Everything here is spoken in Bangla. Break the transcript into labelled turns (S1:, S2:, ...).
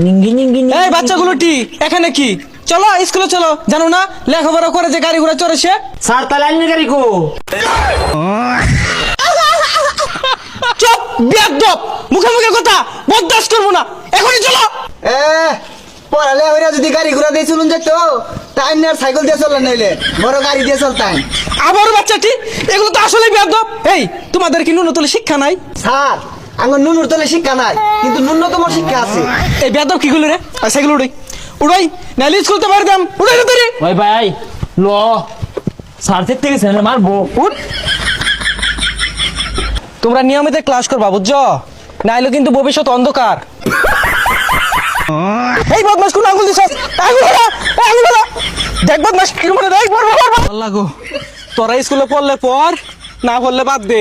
S1: এই বাচ্চাগুলো এখানে কি? চলো স্কুলে চলো, জানো না লেখাপড়া করে যে গাড়ি ঘোড়া চড়ে সে।
S2: স্যার তাহলে আইনের গাড়ি কো?
S1: চুপ বেয়াদব, মুখে মুখে কথা বরদাস্ত করবো না, এখনই চলো।
S3: পড়ালে ওরা যদি গাড়ি ঘোড়া দিয়ে চলুন যেত টাইম না সাইকেল দিয়ে চলেন নাইলে বড় গাড়ি দিয়ে চলতাম।
S1: আবারও বাচ্চাটি, এগুলো তো আসলে বেয়াদব। এই তোমাদের কি ন্যূনতম শিক্ষা নাই?
S3: স্যার আমার নুনুর তলে শিক্ষা নাই কিন্তু ন্যূনতম শিক্ষা আছে।
S1: এই বেয়াদব কি করলি রে? সাইকেল উড়াই উড়াই নাইলে স্কুল তো পারতাম। উড়াই না তোরে
S2: ওই ভাই ল স্যার থেকে গেছে না মারবো।
S1: উঠ। তোমরা নিয়মিত ক্লাস করবা বুঝছো, নাইলে কিন্তু ভবিষ্যৎ অন্ধকার। এই বদমাস কোন আঙুল দিছ? আঙুল ধরা, আঙুল ধরা। দেখ বদমাস কি মানে দেখ, মারবো মারবো। আল্লাহ গো, তোরা স্কুলে পড়লে পড়, না পড়লে বাদ দে।